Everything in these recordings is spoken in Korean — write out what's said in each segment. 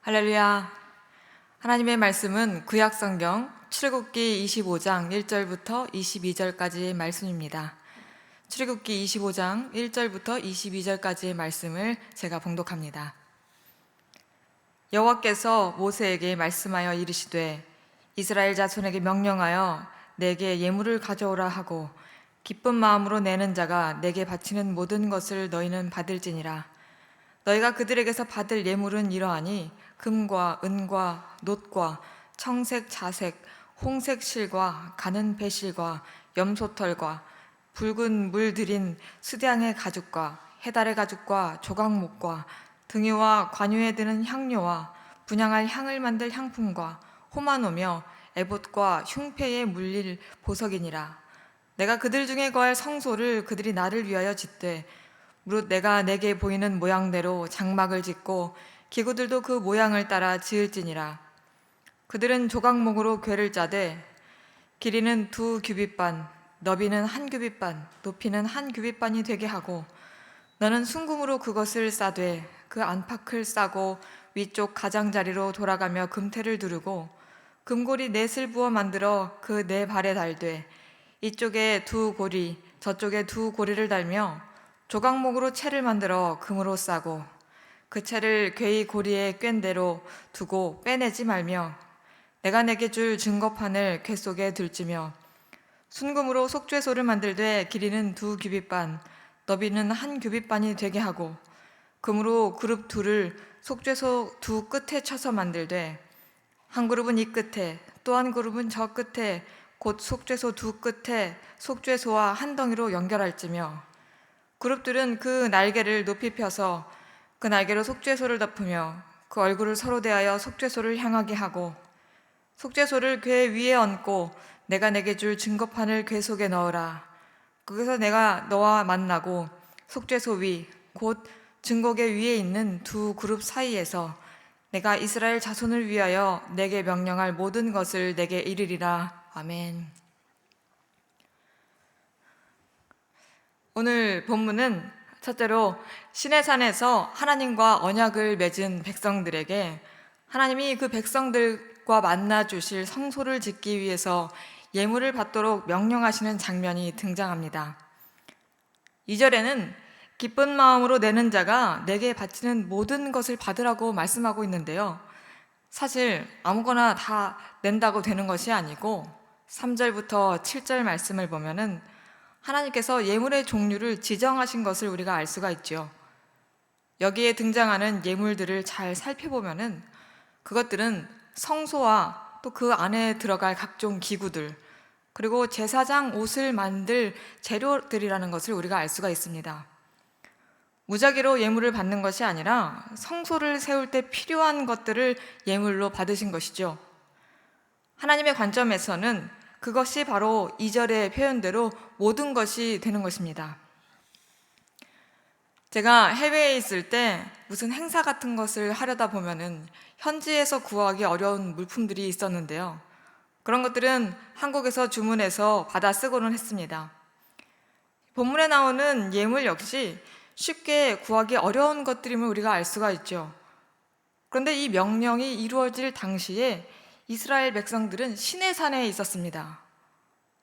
할렐루야. 하나님의 말씀은 구약성경 출애굽기 25장 1절부터 22절까지의 말씀입니다. 출애굽기 25장 1절부터 22절까지의 말씀을 제가 봉독합니다. 여호와께서 모세에게 말씀하여 이르시되 이스라엘 자손에게 명령하여 내게 예물을 가져오라 하고 기쁜 마음으로 내는 자가 내게 바치는 모든 것을 너희는 받을지니라. 너희가 그들에게서 받을 예물은 이러하니 금과 은과 놋과 청색 자색 홍색 실과 가는 배실과 염소털과 붉은 물 들인 수량의 가죽과 해달의 가죽과 조각목과 등유와 관유에 드는 향료와 분향할 향을 만들 향품과 호마노며 에봇과 흉패에 물릴 보석이니라. 내가 그들 중에 거할 성소를 그들이 나를 위하여 짓되 무릇 내가 내게 보이는 모양대로 장막을 짓고 기구들도 그 모양을 따라 지을지니라. 그들은 조각목으로 궤를 짜되 길이는 2규빗반, 너비는 1규빗반, 높이는 1규빗반이 되게 하고 너는 순금으로 그것을 싸되 그 안팎을 싸고 위쪽 가장자리로 돌아가며 금테를 두르고 금고리 넷을 부어 만들어 그 네 발에 달되 이쪽에 2고리 저쪽에 2고리를 달며 조각목으로 채를 만들어 금으로 싸고 그 채를 궤의 고리에 꿰n 대로 두고 빼내지 말며 내가 내게 줄 증거판을 궤 속에 들지며 순금으로 속죄소를 만들되 길이는 2규빗반 너비는 1규빗반이 되게 하고 금으로 그룹 둘을 속죄소 두 끝에 쳐서 만들되 한 그룹은 이 끝에 또 한 그룹은 저 끝에 곧 속죄소 두 끝에 속죄소와 한 덩이로 연결할지며 그룹들은 그 날개를 높이 펴서 그 날개로 속죄소를 덮으며 그 얼굴을 서로 대하여 속죄소를 향하게 하고 속죄소를 궤 위에 얹고 내가 내게 줄 증거판을 궤 속에 넣으라. 거기서 내가 너와 만나고 속죄소 위 곧 증거궤 위에 있는 두 그룹 사이에서 내가 이스라엘 자손을 위하여 내게 명령할 모든 것을 내게 이르리라. 아멘. 오늘 본문은 첫째로 시내산에서 하나님과 언약을 맺은 백성들에게 하나님이 그 백성들과 만나 주실 성소를 짓기 위해서 예물을 받도록 명령하시는 장면이 등장합니다. 2절에는 기쁜 마음으로 내는 자가 내게 바치는 모든 것을 받으라고 말씀하고 있는데요. 사실 아무거나 다 낸다고 되는 것이 아니고 3절부터 7절 말씀을 보면은 하나님께서 예물의 종류를 지정하신 것을 우리가 알 수가 있죠. 여기에 등장하는 예물들을 잘 살펴보면은 그것들은 성소와 또 그 안에 들어갈 각종 기구들 그리고 제사장 옷을 만들 재료들이라는 것을 우리가 알 수가 있습니다. 무작위로 예물을 받는 것이 아니라 성소를 세울 때 필요한 것들을 예물로 받으신 것이죠. 하나님의 관점에서는 그것이 바로 2절의 표현대로 모든 것이 되는 것입니다. 제가 해외에 있을 때 무슨 행사 같은 것을 하려다 보면은 현지에서 구하기 어려운 물품들이 있었는데요. 그런 것들은 한국에서 주문해서 받아 쓰고는 했습니다. 본문에 나오는 예물 역시 쉽게 구하기 어려운 것들임을 우리가 알 수가 있죠. 그런데 이 명령이 이루어질 당시에 이스라엘 백성들은 시내산에 있었습니다.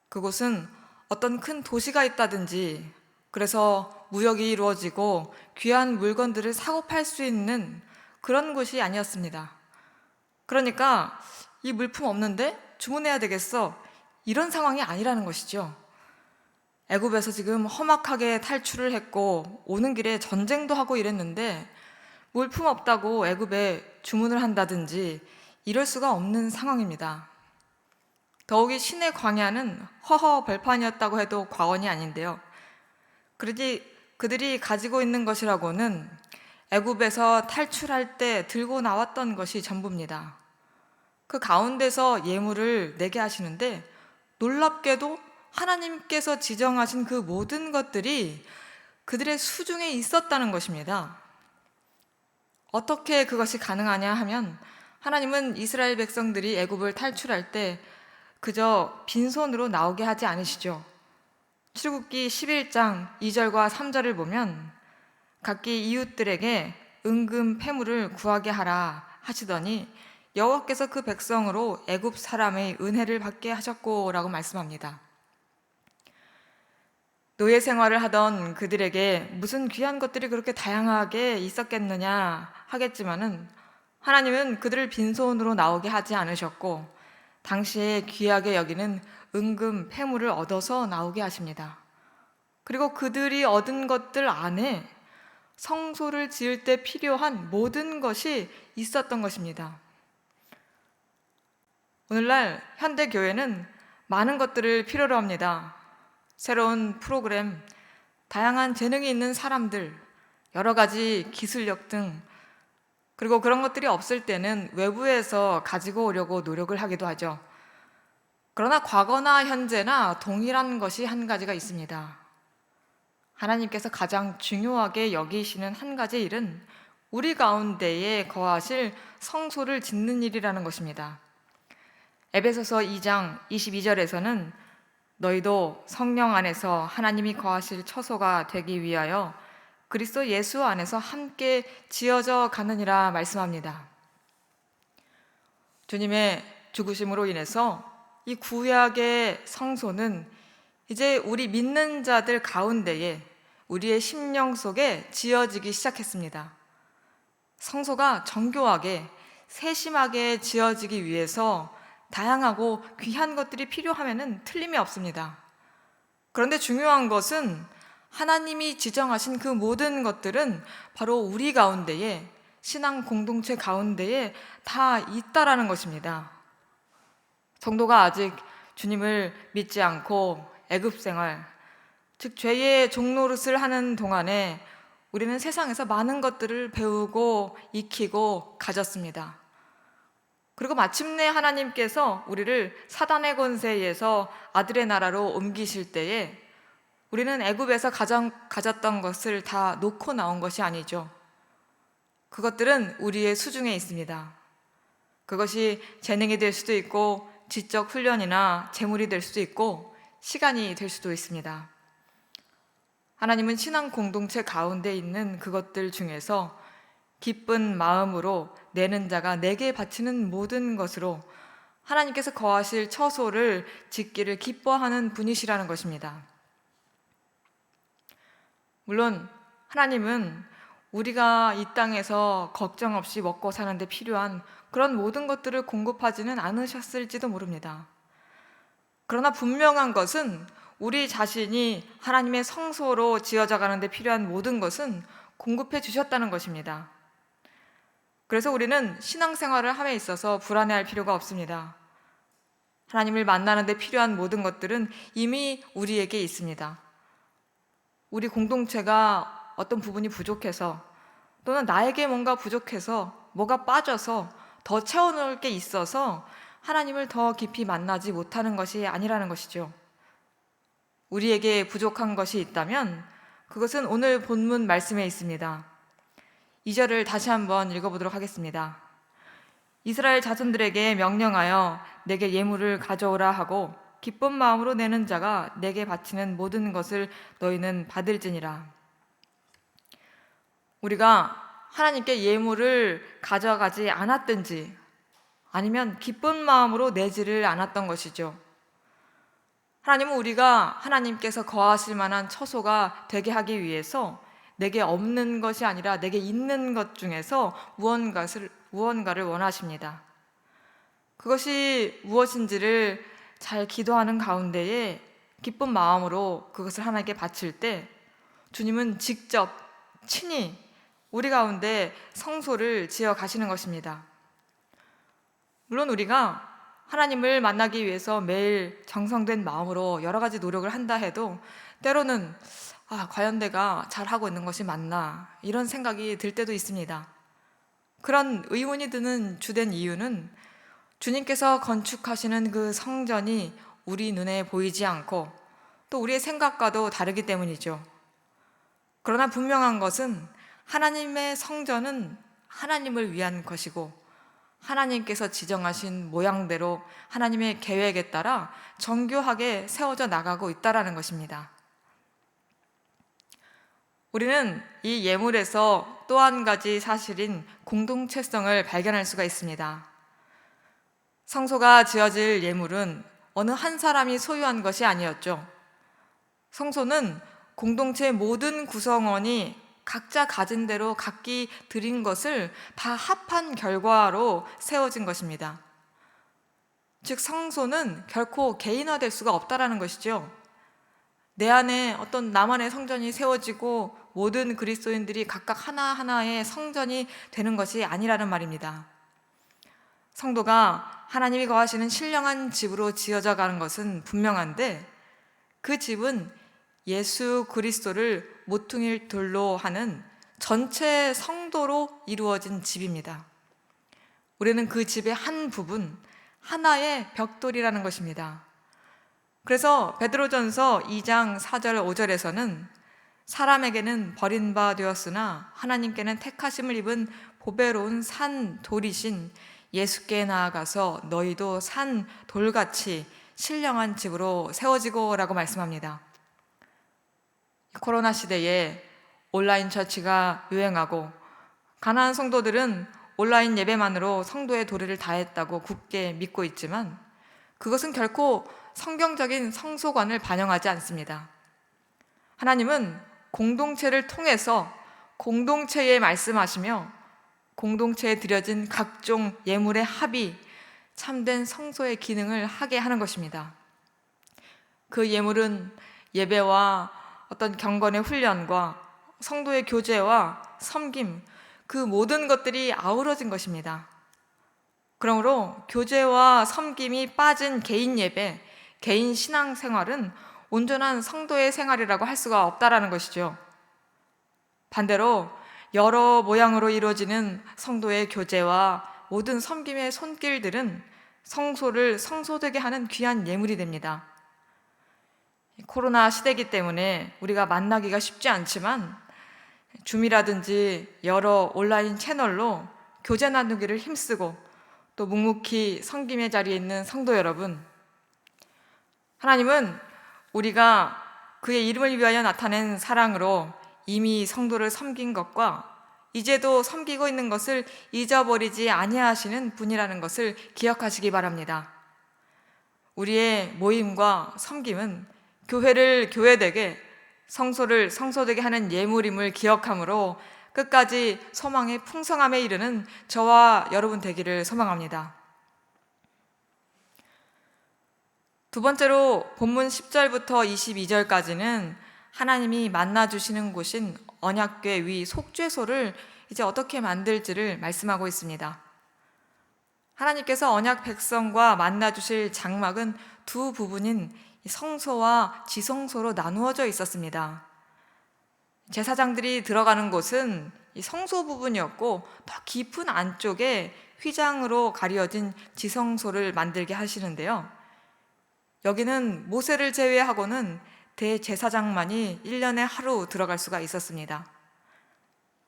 그곳은 어떤 큰 도시가 있다든지 그래서 무역이 이루어지고 귀한 물건들을 사고 팔 수 있는 그런 곳이 아니었습니다. 그러니까 이 물품 없는데 주문해야 되겠어 이런 상황이 아니라는 것이죠. 애굽에서 지금 험악하게 탈출을 했고 오는 길에 전쟁도 하고 이랬는데 물품 없다고 애굽에 주문을 한다든지 이럴 수가 없는 상황입니다. 더욱이 신의 광야는 허허벌판이었다고 해도 과언이 아닌데요. 그들이 가지고 있는 것이라고는 애굽에서 탈출할 때 들고 나왔던 것이 전부입니다. 그 가운데서 예물을 내게 하시는데 놀랍게도 하나님께서 지정하신 그 모든 것들이 그들의 수중에 있었다는 것입니다. 어떻게 그것이 가능하냐 하면 하나님은 이스라엘 백성들이 애굽을 탈출할 때 그저 빈손으로 나오게 하지 않으시죠. 출애굽기 11장 2절과 3절을 보면 각기 이웃들에게 은금 패물을 구하게 하라 하시더니 여호와께서 그 백성으로 애굽 사람의 은혜를 받게 하셨고라고 말씀합니다. 노예 생활을 하던 그들에게 무슨 귀한 것들이 그렇게 다양하게 있었겠느냐 하겠지만은 하나님은 그들을 빈손으로 나오게 하지 않으셨고 당시에 귀하게 여기는 은금, 폐물을 얻어서 나오게 하십니다. 그리고 그들이 얻은 것들 안에 성소를 지을 때 필요한 모든 것이 있었던 것입니다. 오늘날 현대 교회는 많은 것들을 필요로 합니다. 새로운 프로그램, 다양한 재능이 있는 사람들, 여러 가지 기술력 등, 그리고 그런 것들이 없을 때는 외부에서 가지고 오려고 노력을 하기도 하죠. 그러나 과거나 현재나 동일한 것이 한 가지가 있습니다. 하나님께서 가장 중요하게 여기시는 한 가지 일은 우리 가운데에 거하실 성소를 짓는 일이라는 것입니다. 에베소서 2장 22절에서는 너희도 성령 안에서 하나님이 거하실 처소가 되기 위하여 그리스도 예수 안에서 함께 지어져 가느니라 말씀합니다. 주님의 죽으심으로 인해서 이 구약의 성소는 이제 우리 믿는 자들 가운데에 우리의 심령 속에 지어지기 시작했습니다. 성소가 정교하게 세심하게 지어지기 위해서 다양하고 귀한 것들이 필요하면은 틀림이 없습니다. 그런데 중요한 것은 하나님이 지정하신 그 모든 것들은 바로 우리 가운데에, 신앙 공동체 가운데에 다 있다라는 것입니다. 성도가 아직 주님을 믿지 않고 애굽 생활, 즉 죄의 종노릇을 하는 동안에 우리는 세상에서 많은 것들을 배우고 익히고 가졌습니다. 그리고 마침내 하나님께서 우리를 사단의 권세에서 아들의 나라로 옮기실 때에 우리는 애굽에서 가졌던 것을 다 놓고 나온 것이 아니죠. 그것들은 우리의 수중에 있습니다. 그것이 재능이 될 수도 있고 지적 훈련이나 재물이 될 수도 있고 시간이 될 수도 있습니다. 하나님은 신앙 공동체 가운데 있는 그것들 중에서 기쁜 마음으로 내는 자가 내게 바치는 모든 것으로 하나님께서 거하실 처소를 짓기를 기뻐하는 분이시라는 것입니다. 물론 하나님은 우리가 이 땅에서 걱정 없이 먹고 사는데 필요한 그런 모든 것들을 공급하지는 않으셨을지도 모릅니다. 그러나 분명한 것은 우리 자신이 하나님의 성소로 지어져 가는데 필요한 모든 것은 공급해 주셨다는 것입니다. 그래서 우리는 신앙생활을 함에 있어서 불안해할 필요가 없습니다. 하나님을 만나는 데 필요한 모든 것들은 이미 우리에게 있습니다. 우리 공동체가 어떤 부분이 부족해서 또는 나에게 뭔가 부족해서 뭐가 빠져서 더 채워놓을 게 있어서 하나님을 더 깊이 만나지 못하는 것이 아니라는 것이죠. 우리에게 부족한 것이 있다면 그것은 오늘 본문 말씀에 있습니다. 2절을 다시 한번 읽어보도록 하겠습니다. 이스라엘 자손들에게 명령하여 내게 예물을 가져오라 하고 기쁜 마음으로 내는 자가 내게 바치는 모든 것을 너희는 받을지니라. 우리가 하나님께 예물을 가져가지 않았든지 아니면 기쁜 마음으로 내지를 않았던 것이죠. 하나님은 우리가 하나님께서 거하실 만한 처소가 되게 하기 위해서 내게 없는 것이 아니라 내게 있는 것 중에서 무언가를 원하십니다. 그것이 무엇인지를 잘 기도하는 가운데에 기쁜 마음으로 그것을 하나님께 바칠 때 주님은 직접 친히 우리 가운데 성소를 지어 가시는 것입니다. 물론 우리가 하나님을 만나기 위해서 매일 정성된 마음으로 여러 가지 노력을 한다 해도 때로는 과연 내가 잘하고 있는 것이 맞나 이런 생각이 들 때도 있습니다. 그런 의문이 드는 주된 이유는 주님께서 건축하시는 그 성전이 우리 눈에 보이지 않고 또 우리의 생각과도 다르기 때문이죠. 그러나 분명한 것은 하나님의 성전은 하나님을 위한 것이고 하나님께서 지정하신 모양대로 하나님의 계획에 따라 정교하게 세워져 나가고 있다는 것입니다. 우리는 이 예물에서 또 한 가지 사실인 공동체성을 발견할 수가 있습니다. 성소가 지어질 예물은 어느 한 사람이 소유한 것이 아니었죠. 성소는 공동체의 모든 구성원이 각자 가진 대로 각기 드린 것을 다 합한 결과로 세워진 것입니다. 즉, 성소는 결코 개인화될 수가 없다라는 것이죠. 내 안에 어떤 나만의 성전이 세워지고 모든 그리스도인들이 각각 하나하나의 성전이 되는 것이 아니라는 말입니다. 성도가 하나님이 거하시는 신령한 집으로 지어져 가는 것은 분명한데, 그 집은 예수 그리스도를 모퉁이 돌로 하는 전체 성도로 이루어진 집입니다. 우리는 그 집의 한 부분, 하나의 벽돌이라는 것입니다. 그래서 베드로전서 2장 4절 5절에서는 사람에게는 버림받았으나 하나님께는 택하심을 입은 보배로운 산 돌이신 예수께 나아가서 너희도 산 돌같이 신령한 집으로 세워지고 라고 말씀합니다. 코로나 시대에 온라인 처치가 유행하고 가난한 성도들은 온라인 예배만으로 성도의 도리를 다했다고 굳게 믿고 있지만, 그것은 결코 성경적인 성소관을 반영하지 않습니다. 하나님은 공동체를 통해서 공동체에 말씀하시며 공동체에 드려진 각종 예물의 합이 참된 성소의 기능을 하게 하는 것입니다. 그 예물은 예배와 어떤 경건의 훈련과 성도의 교제와 섬김, 그 모든 것들이 아우러진 것입니다. 그러므로 교제와 섬김이 빠진 개인 예배, 개인 신앙생활은 온전한 성도의 생활이라고 할 수가 없다라는 것이죠. 반대로 여러 모양으로 이루어지는 성도의 교제와 모든 섬김의 손길들은 성소를 성소되게 하는 귀한 예물이 됩니다. 코로나 시대이기 때문에 우리가 만나기가 쉽지 않지만 줌이라든지 여러 온라인 채널로 교제 나누기를 힘쓰고 또 묵묵히 섬김의 자리에 있는 성도 여러분, 하나님은 우리가 그의 이름을 위하여 나타낸 사랑으로 이미 성도를 섬긴 것과 이제도 섬기고 있는 것을 잊어버리지 아니하시는 분이라는 것을 기억하시기 바랍니다. 우리의 모임과 섬김은 교회를 교회되게, 성소를 성소되게 하는 예물임을 기억함으로 끝까지 소망의 풍성함에 이르는 저와 여러분 되기를 소망합니다. 두 번째로 본문 10절부터 22절까지는 하나님이 만나주시는 곳인 언약궤 위 속죄소를 이제 어떻게 만들지를 말씀하고 있습니다. 하나님께서 언약 백성과 만나주실 장막은 두 부분인 성소와 지성소로 나누어져 있었습니다. 제사장들이 들어가는 곳은 이 성소 부분이었고, 더 깊은 안쪽에 휘장으로 가려진 지성소를 만들게 하시는데요. 여기는 모세를 제외하고는 대제사장만이 1년에 하루 들어갈 수가 있었습니다.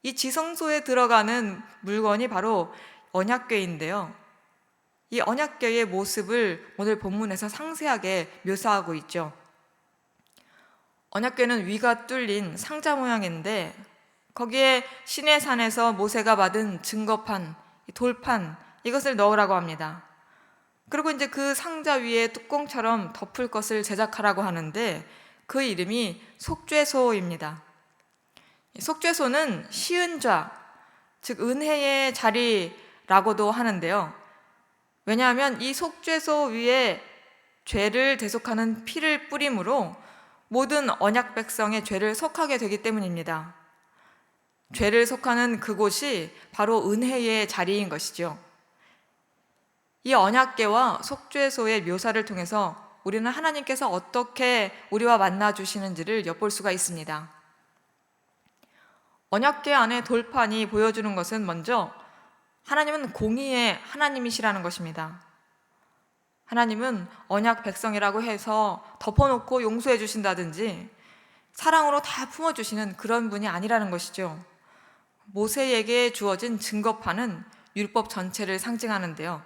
이 지성소에 들어가는 물건이 바로 언약궤인데요. 이 언약궤의 모습을 오늘 본문에서 상세하게 묘사하고 있죠. 언약궤는 위가 뚫린 상자 모양인데, 거기에 시내산에서 모세가 받은 증거판, 돌판, 이것을 넣으라고 합니다. 그리고 이제 그 상자 위에 뚜껑처럼 덮을 것을 제작하라고 하는데, 그 이름이 속죄소입니다. 속죄소는 시은좌, 즉 은혜의 자리라고도 하는데요. 왜냐하면 이 속죄소 위에 죄를 대속하는 피를 뿌림으로 모든 언약 백성의 죄를 속하게 되기 때문입니다. 죄를 속하는 그곳이 바로 은혜의 자리인 것이죠. 이 언약궤와 속죄소의 묘사를 통해서 우리는 하나님께서 어떻게 우리와 만나 주시는지를 엿볼 수가 있습니다. 언약궤 안에 돌판이 보여주는 것은 먼저 하나님은 공의의 하나님이시라는 것입니다. 하나님은 언약 백성이라고 해서 덮어놓고 용서해 주신다든지 사랑으로 다 품어주시는 그런 분이 아니라는 것이죠. 모세에게 주어진 증거판은 율법 전체를 상징하는데요.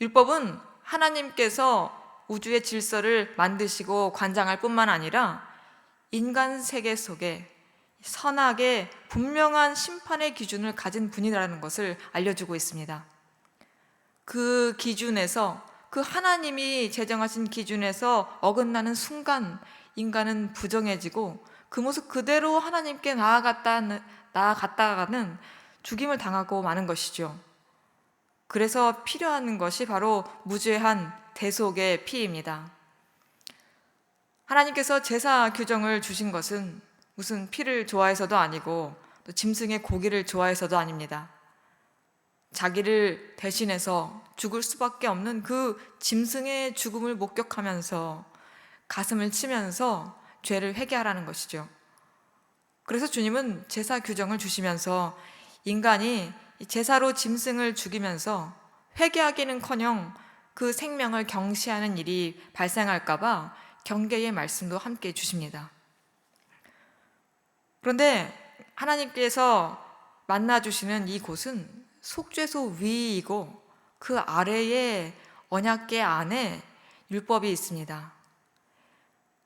율법은 하나님께서 우주의 질서를 만드시고 관장할 뿐만 아니라 인간 세계 속에 선악의 분명한 심판의 기준을 가진 분이라는 것을 알려주고 있습니다. 그 기준에서, 그 하나님이 제정하신 기준에서 어긋나는 순간 인간은 부정해지고 그 모습 그대로 하나님께 나아갔다가는 죽임을 당하고 마는 것이죠. 그래서 필요한 것이 바로 무죄한 대속의 피입니다. 하나님께서 제사 규정을 주신 것은 무슨 피를 좋아해서도 아니고 또 짐승의 고기를 좋아해서도 아닙니다. 자기를 대신해서 죽을 수밖에 없는 그 짐승의 죽음을 목격하면서 가슴을 치면서 죄를 회개하라는 것이죠. 그래서 주님은 제사 규정을 주시면서 인간이 제사로 짐승을 죽이면서 회개하기는커녕 그 생명을 경시하는 일이 발생할까봐 경계의 말씀도 함께 주십니다. 그런데 하나님께서 만나주시는 이곳은 속죄소 위이고 그 아래에 언약궤 안에 율법이 있습니다.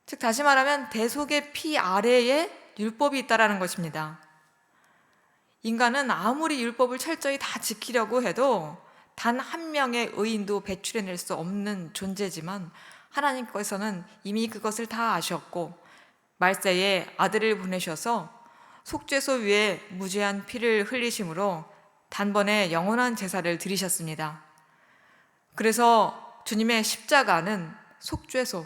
즉 다시 말하면 대속의 피 아래에 율법이 있다라는 것입니다. 인간은 아무리 율법을 철저히 다 지키려고 해도 단 한 명의 의인도 배출해낼 수 없는 존재지만 하나님께서는 이미 그것을 다 아셨고 말세에 아들을 보내셔서 속죄소 위에 무죄한 피를 흘리심으로 단번에 영원한 제사를 드리셨습니다. 그래서 주님의 십자가는 속죄소,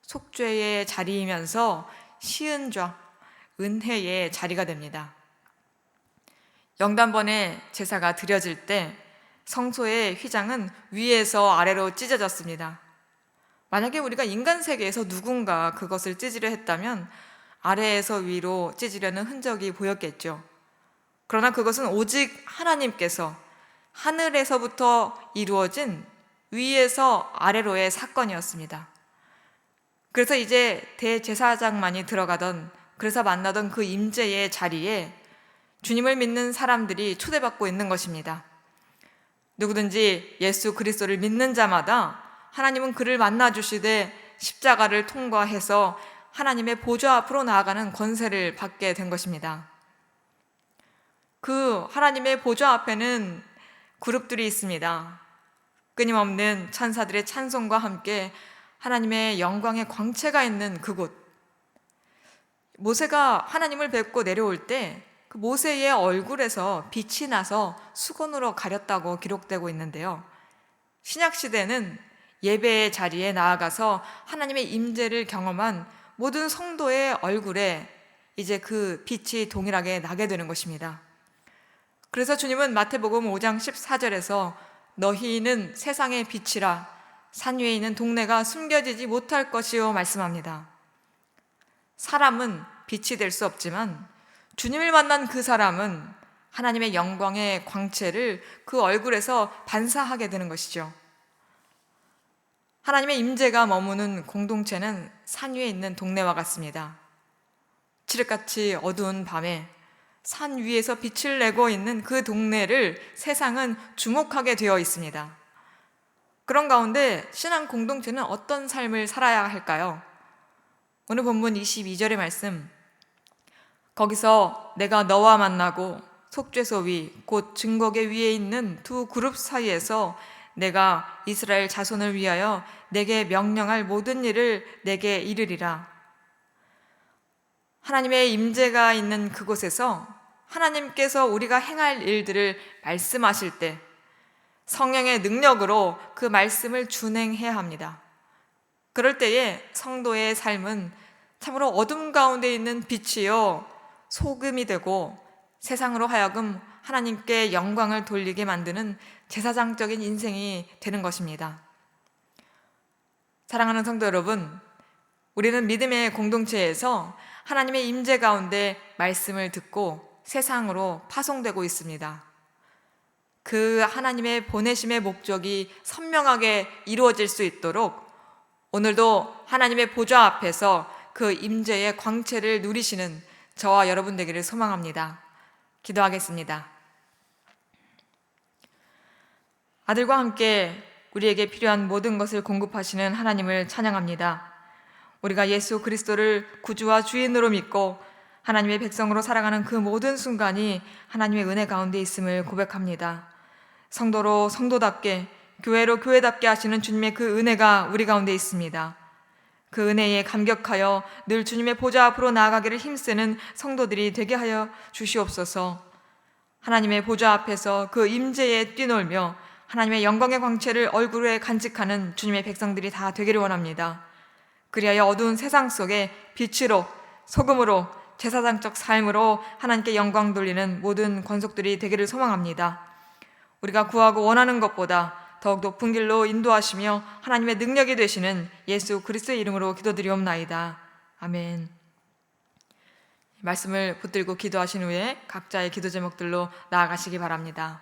속죄의 자리이면서 시은좌, 은혜의 자리가 됩니다. 영단번의 제사가 드려질 때 성소의 휘장은 위에서 아래로 찢어졌습니다. 만약에 우리가 인간 세계에서 누군가 그것을 찢으려 했다면 아래에서 위로 찢으려는 흔적이 보였겠죠. 그러나 그것은 오직 하나님께서 하늘에서부터 이루어진 위에서 아래로의 사건이었습니다. 그래서 이제 대제사장만이 들어가던, 그래서 만나던 그 임재의 자리에 주님을 믿는 사람들이 초대받고 있는 것입니다. 누구든지 예수 그리스도를 믿는 자마다 하나님은 그를 만나주시되 십자가를 통과해서 하나님의 보좌 앞으로 나아가는 권세를 받게 된 것입니다. 그 하나님의 보좌 앞에는 그룹들이 있습니다. 끊임없는 천사들의 찬송과 함께 하나님의 영광의 광채가 있는 그곳. 모세가 하나님을 뵙고 내려올 때 그 모세의 얼굴에서 빛이 나서 수건으로 가렸다고 기록되고 있는데요. 신약시대는 예배의 자리에 나아가서 하나님의 임재를 경험한 모든 성도의 얼굴에 이제 그 빛이 동일하게 나게 되는 것입니다. 그래서 주님은 마태복음 5장 14절에서 너희는 세상의 빛이라 산 위에 있는 동네가 숨겨지지 못할 것이요 말씀합니다. 사람은 빛이 될 수 없지만 주님을 만난 그 사람은 하나님의 영광의 광채를 그 얼굴에서 반사하게 되는 것이죠. 하나님의 임재가 머무는 공동체는 산 위에 있는 동네와 같습니다. 칠흑같이 어두운 밤에 산 위에서 빛을 내고 있는 그 동네를 세상은 주목하게 되어 있습니다. 그런 가운데 신앙 공동체는 어떤 삶을 살아야 할까요? 오늘 본문 22절의 말씀, 거기서 내가 너와 만나고 속죄소 위 곧 증거궤 위에 있는 두 그룹 사이에서 내가 이스라엘 자손을 위하여 내게 명령할 모든 일을 내게 이르리라. 하나님의 임재가 있는 그곳에서 하나님께서 우리가 행할 일들을 말씀하실 때 성령의 능력으로 그 말씀을 준행해야 합니다. 그럴 때에 성도의 삶은 참으로 어둠 가운데 있는 빛이요 소금이 되고 세상으로 하여금 하나님께 영광을 돌리게 만드는 제사장적인 인생이 되는 것입니다. 사랑하는 성도 여러분, 우리는 믿음의 공동체에서 하나님의 임재 가운데 말씀을 듣고 세상으로 파송되고 있습니다. 그 하나님의 보내심의 목적이 선명하게 이루어질 수 있도록 오늘도 하나님의 보좌 앞에서 그 임재의 광채를 누리시는 저와 여러분 되기를 소망합니다. 기도하겠습니다. 아들과 함께 우리에게 필요한 모든 것을 공급하시는 하나님을 찬양합니다. 우리가 예수 그리스도를 구주와 주인으로 믿고 하나님의 백성으로 살아가는 그 모든 순간이 하나님의 은혜 가운데 있음을 고백합니다. 성도로 성도답게, 교회로 교회답게 하시는 주님의 그 은혜가 우리 가운데 있습니다. 그 은혜에 감격하여 늘 주님의 보좌 앞으로 나아가기를 힘쓰는 성도들이 되게 하여 주시옵소서. 하나님의 보좌 앞에서 그 임재에 뛰놀며 하나님의 영광의 광채를 얼굴에 간직하는 주님의 백성들이 다 되기를 원합니다. 그리하여 어두운 세상 속에 빛으로, 소금으로, 제사장적 삶으로 하나님께 영광 돌리는 모든 권속들이 되기를 소망합니다. 우리가 구하고 원하는 것보다 더욱 높은 길로 인도하시며 하나님의 능력이 되시는 예수 그리스도의 이름으로 기도드리옵나이다. 아멘. 말씀을 붙들고 기도하신 후에 각자의 기도 제목들로 나아가시기 바랍니다.